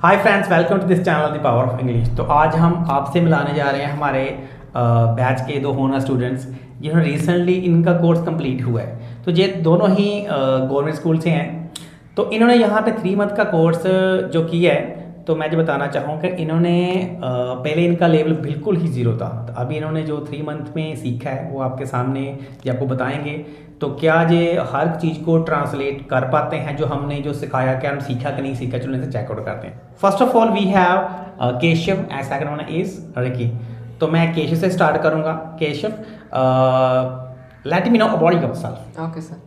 Hi friends, welcome to this channel the power of English. तो आज हम आपसे मिलाने जा रहे हैं हमारे बैच के दो होनर स्टूडेंट्स जिन्होंने रिसेंटली इनका कोर्स कंप्लीट हुआ है। तो ये दोनों ही गवर्नमेंट स्कूल से हैं। तो इन्होंने यहाँ पे 3 मंथ का कोर्स जो किया है, तो मैं जो बताना चाहूँ कि इन्होंने पहले इनका लेवल बिल्कुल ही ज़ीरो था। तो अभी इन्होंने जो 3 मंथ में सीखा है वो आपके सामने ये आपको बताएंगे। तो क्या ये हर चीज़ को ट्रांसलेट कर पाते हैं जो हमने जो सिखाया, क्या हम सीखा कि नहीं सीखा? चलो इनसे चेकआउट करते हैं। First of all we have Keshav and second one is Ricky. तो मैं केशव से स्टार्ट करूँगा। Keshav, let me know about yourself. Okay, sir.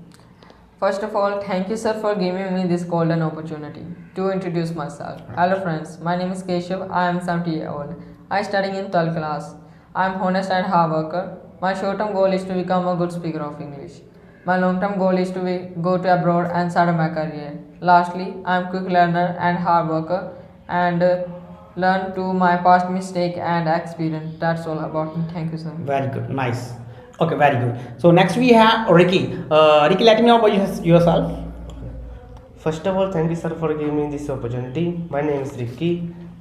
First of all, thank you, sir, for giving me this golden opportunity to introduce myself. Hello, friends. My name is Keshav. I am 70 years old. I am studying in 12th class. I am honest and hard worker. My short-term goal is to become a good speaker of English. My long-term goal is to go to abroad and start my career. Lastly, I am quick learner and hard worker and learn to my past mistake and experience. That's all about me. Thank you, sir. Very good, nice. Okay, very good. So next we have Ricky. Ricky, let me know about yourself. First of all, thank you, sir, for giving me this opportunity. My name is Ricky.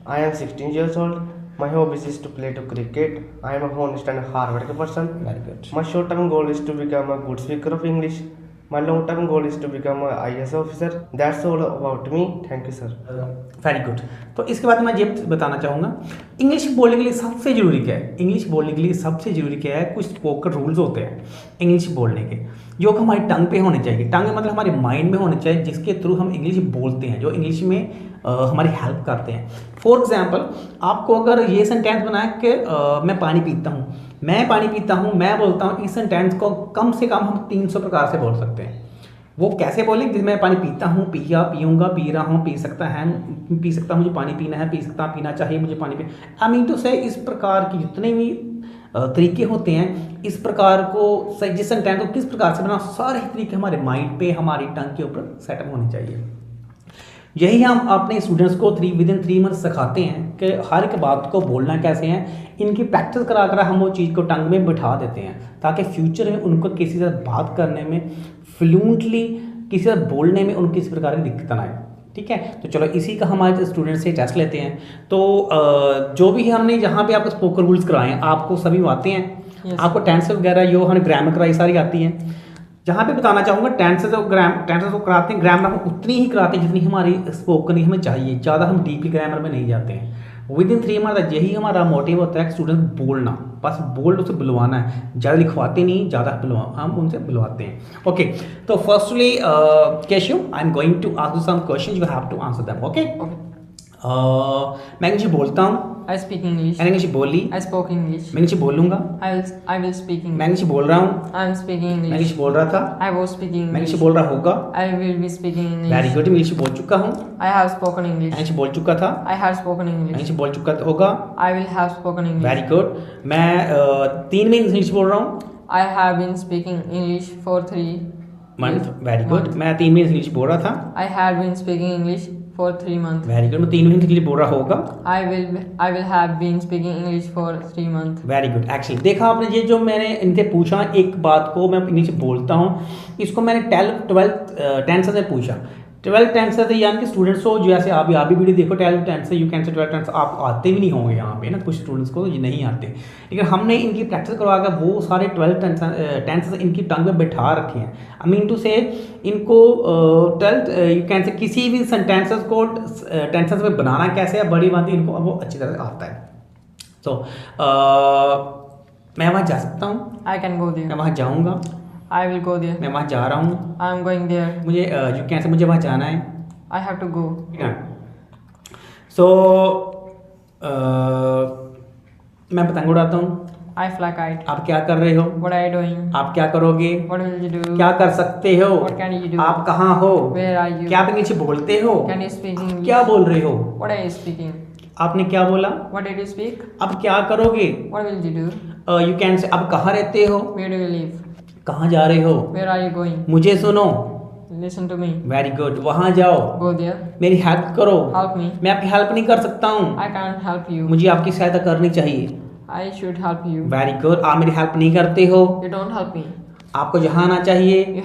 I am 16 years old. My hobbies is to play to cricket. I am a honest and hardworking person. Very good. My short-term goal is to become a good speaker of English. My long-term goal is to become a IAS officer. That's all about me. Thank you, sir. Very good. तो इसके बाद मैं ये बताना चाहूँगा, English बोलने के लिए सबसे ज़रूरी क्या है? इंग्लिश बोलने के लिए सबसे ज़रूरी क्या है? कुछ स्पोकन रूल्स होते हैं इंग्लिश बोलने के, जो कि हमारी टंग पे होने चाहिए। टंग मतलब हमारे माइंड में होने चाहिए, जिसके थ्रू हम इंग्लिश बोलते हैं, जो इंग्लिश में हमारी हेल्प करते हैं। फॉर एग्जाम्पल, आपको अगर ये सेंटेंस बनाए कि मैं पानी पीता हूँ, मैं पानी पीता हूँ, मैं बोलता हूँ, इस सेंटेंस को कम से कम हम 300 प्रकार से बोल सकते हैं। वो कैसे बोलेंगे? मैं पानी पीता हूँ, पिया, पीऊँगा, पी रहा हूँ, पी सकता है, पी सकता हूँ, मुझे पानी पीना है, पी सकता, पीना चाहिए, मुझे पानी पी। आई मीन टू से इस प्रकार की जितने भी तरीके होते हैं, इस प्रकार को जिस सेंटेंस को किस प्रकार से बनाना, सारे तरीके हमारे माइंड पे, हमारी टंग के ऊपर सेटअप होने चाहिए। यही हम अपने स्टूडेंट्स को विदिन 3 मंथ सिखाते हैं कि हर एक बात को बोलना कैसे है। इनकी प्रैक्टिस करा कर हम वो चीज़ को टंग में बिठा देते हैं, ताकि फ्यूचर में उनको किसी से बात करने में, फ्लुएंटली किसी से बोलने में उनको किसी प्रकार की दिक्कत ना आए। ठीक है, तो चलो इसी का हमारे स्टूडेंट से टेस्ट लेते हैं। तो जो भी हमने जहाँ पे आपको स्पोकन रूल्स कराए हैं, आपको सभी आते हैं? Yes. आपको टेंस वगैरह जो हमने ग्रामर कराई सारी आती हैं। जहाँ पे बताना चाहूँगा, टेंसेस को कराते हैं, ग्रामर हम उतनी ही कराते हैं जितनी हमारी स्पोकन हमें चाहिए। ज़्यादा हम डीपली ग्रामर में नहीं जाते हैं। विदिन 3 मंथ यही हमारा मोटिव होता है कि स्टूडेंट बोलना, बस बोल उसे बुलवाना है। ज़्यादा लिखवाते नहीं, ज़्यादा हम उनसे बुलवाते हैं। ओके, तो firstly Keshav, I am going to ask you some question, you have to answer them. Okay, मैं इंग्लिश बोलता हूँ, I speak English. मैंने इंग्लिश बोली, I spoke English. मैं इंग्लिश बोलूँगा, I will speak मैं English. इंग्लिश बोल रहा हूँ, I am speaking मैं English. इंग्लिश बोल रहा था, I was speaking मैं इंग्लिश English. बोल रहा होगा। I will be speaking very English. Good, English बोल चुका हूँ, I have spoken English. English बोल चुका था, I have spoken English. English बोल चुका होगा। I will have spoken English. Very good, मैं 3 महीने इंग्लिश बोल रहा हूँ, I have been speaking English for 3 month. Very good, months. मैं 3 महीने इंग्लिश बोल रहा था। I had been speaking English for 3 months. Very good, मैं 3 महीने इंग्लिश बोल रहा होगा। I will have been speaking English for 3 months. Very good, actually देखा आपने, ये जो मैंने इनसे पूछा, एक बात को मैं इंग्लिश बोलता हूँ, इसको मैंने 12th टेंस से पूछा। 12th टेंस से, यानी कि स्टूडेंट्स को, जैसे आप वीडियो देखो 12th टेंस से, यू कैन से 12th टेंस आप आते भी नहीं होंगे यहाँ पे ना, कुछ स्टूडेंट्स को ये नहीं आते, लेकिन हमने इनकी प्रैक्टिस करवा कर वो सारे 12th टेंस इनकी टंग में बैठा रखे हैं। आई मीन टू से इनको 12th यू कैन से किसी भी सेंटेंसेस को टेंसेस में बनाना कैसे है, बड़ी बात इनको अब वो अच्छी तरह से आता है। तो मैं वहाँ जा सकता हूँ, I can go मैं there. वहाँ जाऊँगा, I will go there. मैं वहाँ जा रहा हूँ, I am going there. मुझे यू कैन से मुझे वहाँ जाना है। I have to go. सो मैं पतंग उड़ाता हूँ, I fly kite. आप क्या कर रहे हो? What are you doing? आप क्या करोगे? What will you do? क्या कर सकते हो? What can you do? आप कहाँ हो? Where are you? क्या आप इंग्लिश बोलते हो? Can you speak English? क्या बोल रहे हो? What are you speaking? आपने क्या बोला? What did you speak? आप क्या करोगे? What will you do? You can से आप कहाँ रहते हो? Where do you live? कहाँ जा रहे हो? Where are you going? मुझे सुनो। Listen to me. Very good, वहाँ जाओ, Go there. मेरी हेल्प करो। Help me. मैं आपकी हेल्प नहीं कर सकता हूँ, I can't help you. मुझे आपकी सहायता करनी चाहिए। I should help you. Very good, आप मेरी हेल्प नहीं करते हो, You don't help me. आपको जहाँ आना चाहिए।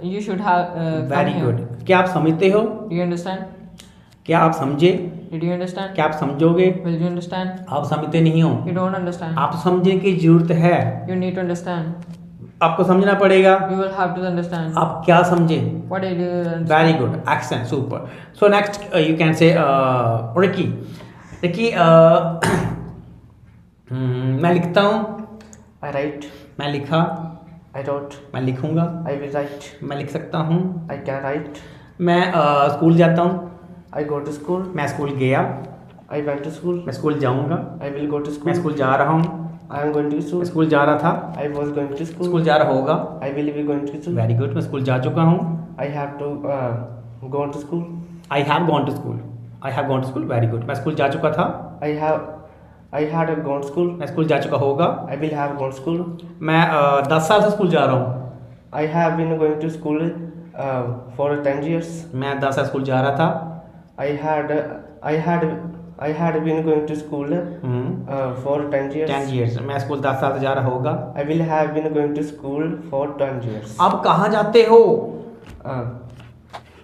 You should have. Very come here. Good, क्या आप समझते हो? Do you understand? क्या आप समझे? Did you understand? क्या आप समझोगे? Will you understand? आप समझते नहीं हो, You don't understand. आप समझने की जरूरत है, You need to understand. आपको समझना पड़ेगा। You will have to understand. आप क्या समझे? What did you understand? Very good, excellent, super. So next you can से रिकी। रिकी, मैं लिखता हूँ, I write. मैं लिखा, I wrote. मैं लिखूंगा, I will write. मैं लिख सकता हूँ, I can write. मैं स्कूल जाता हूँ, I go to school. मैं स्कूल गया, I went to school. मैं स्कूल जाऊँगा, I will go to मैं school. स्कूल जा रहा हूँ, I am going to मैं school. स्कूल जा रहा था, I was going to school. School जा रहा होगा, I will be going to school. Very good, मैं स्कूल जा चुका हूँ, I have to go to school. I have gone to school, I have gone to school, very good, मैं school जा चुका था, I had gone to school. मैं school जा चुका होगा, I will have gone to school. मैं 10 साल से स्कूल जा रहा हूँ, I have been going to school for 10 years. मैं 10 साल स्कूल जा रहा था, I had been going to school for 10 years. 10 years, मैं स्कूल 10 साल से जा रहा होगा। I will have been going to school for 10 years. आप कहाँ जाते हो?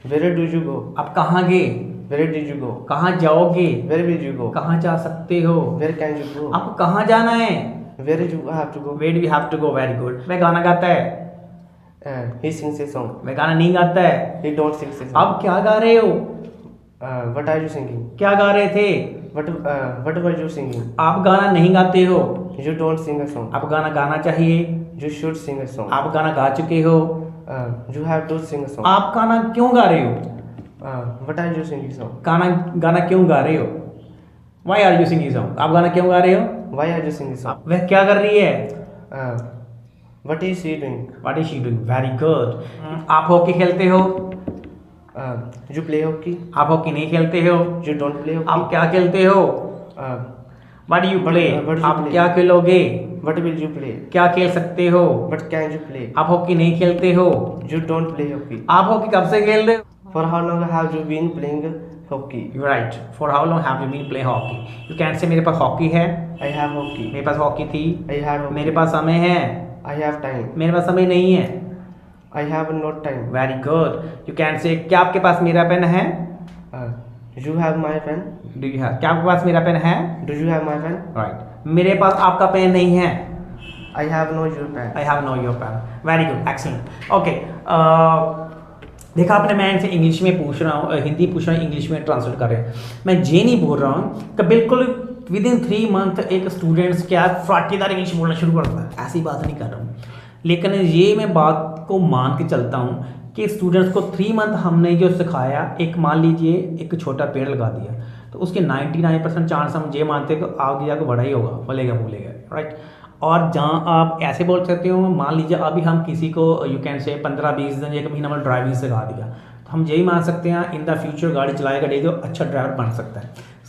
Where do you go? आप कहाँ गए? Where did you go? कहाँ जाओगे? Where will you go? कहाँ जा सकते हो? Where can you go? आपको कहाँ जाना है? Where do you have to go? Where do we have to go? Very good। वह गाना गाता है, He sings a song. वह गाना नहीं गाता है। He don't sing a song. आप क्या गा रहे हो? What are you singing? क्या गा रहे थे? What were you singing? आप गाना नहीं गाते हो, You don't sing a song. आप गाना गाना चाहिए। You should sing a song. आप गाना गा चुके हो, You have to sing a song. आप गाना क्यों गा रहे हो? What are you singing song? गाना क्यों गा रहे हो? Why are you singing song? आप गाना क्यों गा रहे हो? Why are you singing song? वह क्या कर रही है? What is she doing? What is she doing? Very good। आप हॉकी खेलते हो, You play hockey. आप हॉकी नहीं खेलते हो, You don't play hockey. आप क्या खेलते हो? What do you play? what do you आप play? क्या खेलोगे? What will you play? क्या खेल सकते हो? What can you play? आप हॉकी नहीं खेलते हो, You don't play hockey. आप हॉकी कब से खेल रहे हो? For how long have you been playing hockey? You're right। For how long have you been playing hockey? You can say मेरे पास हॉकी है, I have hockey. मेरे पास हॉकी थी, I had hockey. मेरे पास समय है, I have time. मेरे पास समय नहीं है। I have not time. Very good. You can से क्या आपके पास मेरा पेन है? You have my pen. Do you have, क्या आपके पास मेरा पेन है? Do you have my pen? Right. मेरे पास आपका पेन नहीं है, I have no your pen. I have no your pen. Very good, excellent. Okay, देखा आपने, मैं इनसे इंग्लिश में पूछ रहा हूँ, हिंदी पूछ रहा हूँ, इंग्लिश में ट्रांसलेट कर रहे हैं। मैं ये नहीं बोल रहा हूँ कि बिल्कुल विद इन 3 मंथ एक स्टूडेंट्स क्या फ्राटीदार इंग्लिश बोलना शुरू करता है, ऐसी बात नहीं कर रहा हूँ। लेकिन ये मैं बात को मान के चलता हूँ कि स्टूडेंट्स को 3 मंथ हमने जो सिखाया, एक मान लीजिए एक छोटा पेड़ लगा दिया, तो उसके 99% चांस हम ये मानते हैं कि आगे जाकर बड़ा ही होगा, फलेगा फूलेगा, राइट। और जहाँ आप ऐसे बोल सकते हो, मान लीजिए अभी हम किसी को यू कैन से 15-20 दिन 1 महीना में ड्राइविंग सिखा दिया, तो हम यही मान सकते हैं इन द फ्यूचर गाड़ी चलाएगा डेली तो अच्छा ड्राइवर बन सकता है।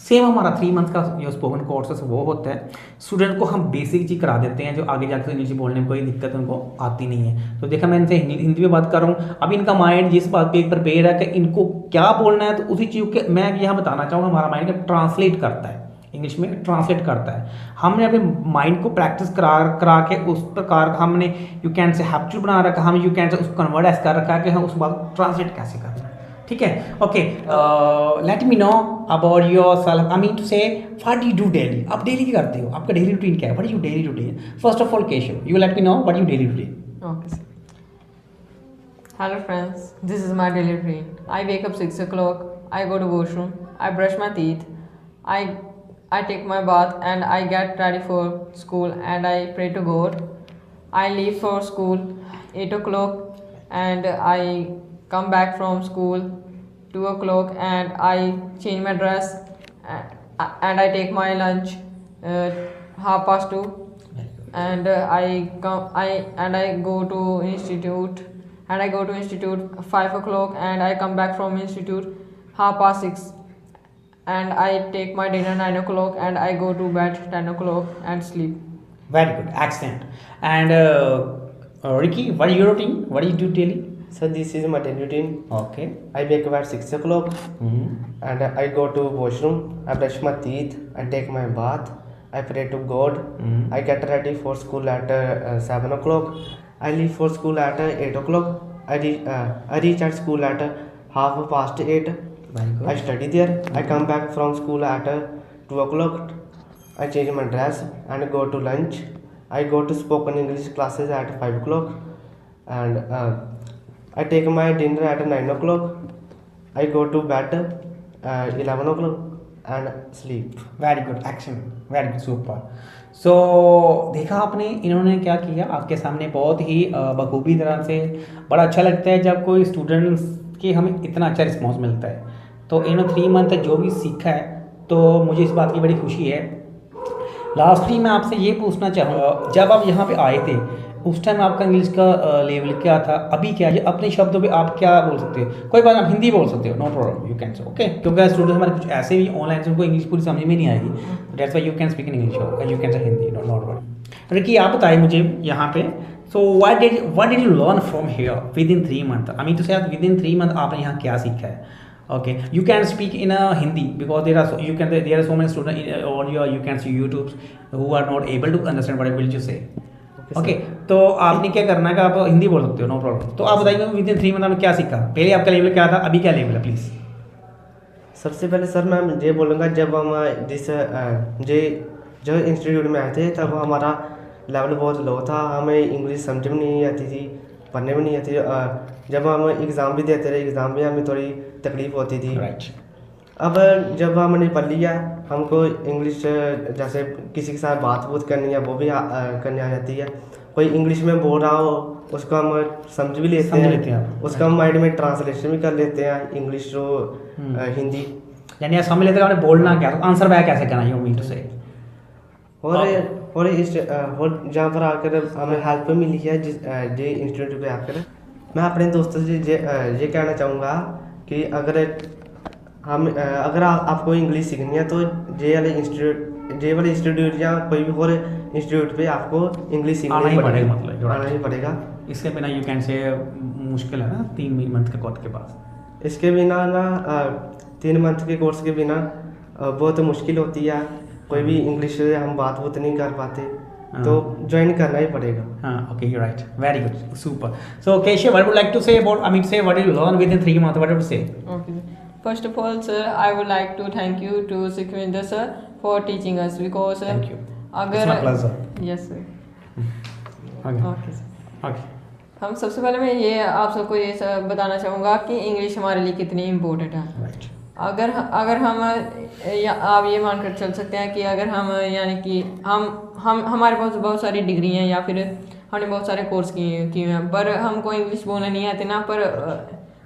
सेम हमारा 3 मंथ का जो स्पोकन कोर्सेस वो होता है, स्टूडेंट को हम बेसिक चीज़ करा देते हैं जो आगे जाकर इंग्लिश बोलने में कोई दिक्कत उनको आती नहीं है। तो देखा, मैं इनसे हिंदी में बात कर रहा हूँ, अब इनका माइंड जिस बात पे प्रिपेयर है कि इनको क्या बोलना है, तो उसी चीज़ के मैं यहाँ बताना चाहूँगा, हमारा माइंड ट्रांसलेट करता है, इंग्लिश में ट्रांसलेट करता है। हमने अपने माइंड को प्रैक्टिस करा के उस प्रकार का हमने यू कैन से हैबिचुअल बना रखा, हम यू कैन से उसको कन्वर्ट ऐसे कर रखा है कि हम उस बात ट्रांसलेट कैसे करना है। ठीक है, okay. Let me know about yourself, I mean to say what you do daily. आप डेली क्या करते हो, आपका डेली रूटीन क्या है? What is your daily routine? First of all Keshav, you let me know what you daily routine. Okay, sir. Hello friends, this is my daily routine. I wake up 6 o'clock, I go to washroom, I brush my teeth, I take my bath and I get ready for school and I pray to God. I leave for school 8 o'clock and I come back from school 2 o'clock and I change my dress and I take my lunch 2:30 and I go to institute and I go to institute 5 o'clock and I come back from institute 6:30 and I take my dinner 9 o'clock and I go to bed 10 o'clock and sleep. Very good, excellent. And Ricky, what is your routine? What do you do daily? So this is my daily routine. Okay. I wake up at 6 o'clock and I go to washroom. I brush my teeth. I take my bath. I pray to God. I get ready for school at 7 o'clock. I leave for school at 8 o'clock. I reach at school at 8:30. Very good. I study there. I come back from school at 2 o'clock. I change my dress and go to lunch. I go to spoken English classes at 5 o'clock, and I take my dinner at 9 o'clock. I go to bed 11 o'clock and sleep. Very good, action, very good, super. So देखा आपने इन्होंने क्या किया आपके सामने, बहुत ही बखूबी तरह से। बड़ा अच्छा लगता है जब कोई स्टूडेंट्स की हमें इतना अच्छा रिस्पॉन्स मिलता है। तो इन्होंने 3 मंथ जो भी सीखा है, तो मुझे इस बात की बड़ी खुशी है। लास्टली मैं आपसे ये पूछना चाहूँगा, जब आप यहाँ पे आए थे उस टाइम आपका इंग्लिश का लेवल क्या था, अभी क्या है? अपने शब्दों पे आप क्या बोल सकते हो? कोई बात, आप हिंदी बोल सकते हो, no problem, you can say, okay. क्योंकि स्टूडेंट्स हमारे कुछ ऐसे भी ऑनलाइन से उनको इंग्लिश पूरी समझ में नहीं आएगी, that's why you can speak in English, you can say Hindi, no problem. Ricky, आप बताइए मुझे यहाँ पे, so what did you learn from here with in 3 month? I mean to say with in 3 month आपने यहाँ क्या सीखा है? Okay, you can speak in Hindi because there are so many students on your, you can see YouTubes who are not able to understand what I will you say. Okay, तो आपने क्या करना है कि आप हिंदी बोल सकते हो, नो प्रॉब्लम। तो आप बताइए विद इन 3 मंथ में क्या सीखा? पहले आपका लेवल क्या था, अभी क्या लेवल है, प्लीज। सबसे पहले सर मैं ये बोलूँगा, जब हम जो इंस्टीट्यूट में आए थे तब हमारा लेवल बहुत लो था, हमें इंग्लिश समझ में नहीं आती थी, पढ़ने में नहीं आती थी। जब हम एग्ज़ाम भी देते रहे, एग्ज़ाम में हमें थोड़ी तकलीफ होती थी। राइट। अब जब हमने पढ़ लिया, हमको इंग्लिश जैसे किसी के साथ बात करनी है वो भी करने आ जाती है। कोई इंग्लिश में बोल रहा हो उसको हम समझ भी लेते हैं, उसका हम माइंड में ट्रांसलेशन भी कर लेते हैं इंग्लिश टू हिंदी। यानी आप समझ लेते हैं आपने बोलना क्या, आंसर बैक कैसे करना, यू मीन टू से। और जहाँ पर आकर हमें हेल्प मिली है जे इंस्टीट्यूट पे आकर, मैं अपने दोस्तों से ये कहना चाहूँगा कि अगर आपको इंग्लिश सीखनी है तो जे वाले इंस्टीट्यूट या कोई भी और इंस्टीट्यूट पे आपको इंग्लिश सीखना ही पड़ेगा, मतलब आना ही पड़ेगा। इसके बिना यू कैन से मुश्किल है ना 3 मंथ के कोर्स के पास। इसके बिना ना 3 मंथ के कोर्स के बिना बहुत मुश्किल होती है, कोई भी इंग्लिश से हम बात नहीं कर पाते, तो ज्वाइन करना ही पड़ेगा। हाँ, okay, you right, very good, super. So Keshav, what would like to say about, I mean say what you learn with in 3 month, what would say? Okay. First of all, sir, I would like to thank you to Sukhvinder sir for teaching us because Thank you. अगर It's my pleasure. Yes sir. Okay. Okay sir. Okay. हम सबसे पहले मैं ये आप सबको ये सब बताना चाहूँगा कि इंग्लिश हमारे लिए कितनी इम्पोर्टेंट है। Right. अगर हम आप ये मानकर चल सकते हैं कि अगर हम यानी कि हम हमारे पास बहुत सारी डिग्री हैं या फिर हमने बहुत सारे कोर्स किए हैं, पर हमको इंग्लिश बोलना नहीं आते ना, पर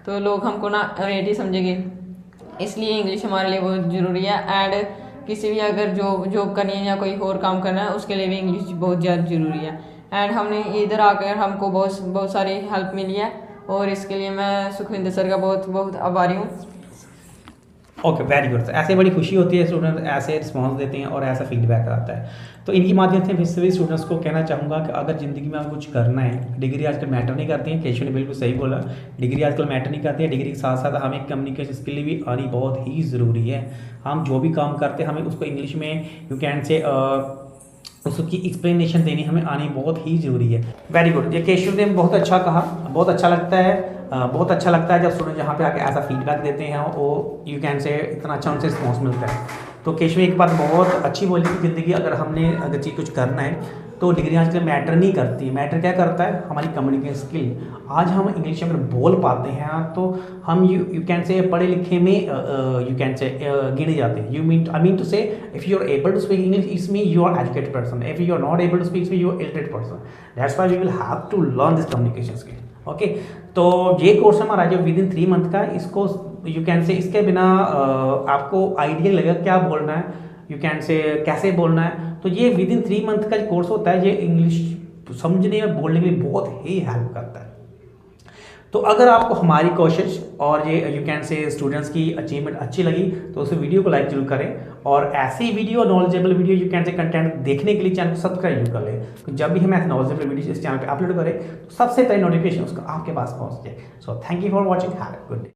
तो लोग हमको ना अनएडी समझेंगे। इसलिए इंग्लिश हमारे लिए बहुत ज़रूरी है। एंड किसी भी अगर जॉब करनी है या कोई और काम करना है उसके लिए भी इंग्लिश बहुत ज़्यादा ज़रूरी है। एंड हमने इधर आकर हमको बहुत सारी हेल्प मिली है और इसके लिए मैं सुखविंदर सर का बहुत बहुत आभारी हूँ। Okay, very good. ऐसे बड़ी खुशी होती है स्टूडेंट ऐसे रिस्पॉन्स देते हैं और ऐसा फीडबैक आता है। तो इनकी माध्यम से फिर सभी स्टूडेंट्स को कहना चाहूँगा कि अगर ज़िंदगी में आपको कुछ करना है, डिग्री आजकल मैटर नहीं करती है। केशव ने बिल्कुल सही बोला, डिग्री आजकल मैटर नहीं करती है। डिग्री के साथ साथ हमें कम्युनिकेशन स्किल भी आनी बहुत ही ज़रूरी है। हम जो भी काम करते हैं हमें उसको इंग्लिश में यू कैन से उसकी एक्सप्लेनेशन देनी हमें आनी बहुत ही ज़रूरी है। वेरी गुड, ये केशव ने बहुत अच्छा कहा, बहुत अच्छा लगता है। बहुत अच्छा लगता है जब स्टूडेंट जहाँ पे आके ऐसा फीडबैक देते हैं वो यू कैन से इतना अच्छा उनसे रिस्पॉन्स मिलता है। तो केशव एक बात बहुत अच्छी बोली कि ज़िंदगी अगर चीज़ कुछ करना है तो डिग्री आजकल मैटर नहीं करती। मैटर क्या करता है? हमारी कम्युनिकेशन स्किल। आज हम इंग्लिश अगर बोल पाते हैं तो हम यू कैन से पढ़े लिखे में यू कैन से गिने जाते हैं। I mean to say if you are able to speak English it's mean you are educated person, if you are not able to speak you are illiterate person. That's why we will have to learn this communication skill. Okay, तो ये course हमारा जो with in 3 month का, इसको you can से इसके बिना आपको आइडिया लगेगा क्या बोलना है, यू कैन से कैसे बोलना है। तो ये विद इन 3 मंथ का कोर्स होता है, ये इंग्लिश समझने और बोलने के लिए बहुत ही हेल्प करता है। तो अगर आपको हमारी कोशिश और ये यू कैन से स्टूडेंट्स की अचीवमेंट अच्छी लगी तो उस वीडियो को लाइक जरूर करें और ऐसी video knowledgeable video you can से कंटेंट देखने के लिए चैनल को सब्सक्राइब जरूर कर लें। तो जब भी हम ऐसे नॉलेजेबल वीडियो इस चैनल पे अपलोड करें तो सबसे पहले नोटिफिकेशन उसका आपके पास पहुंच जाए। So thank you for watching, have a good day.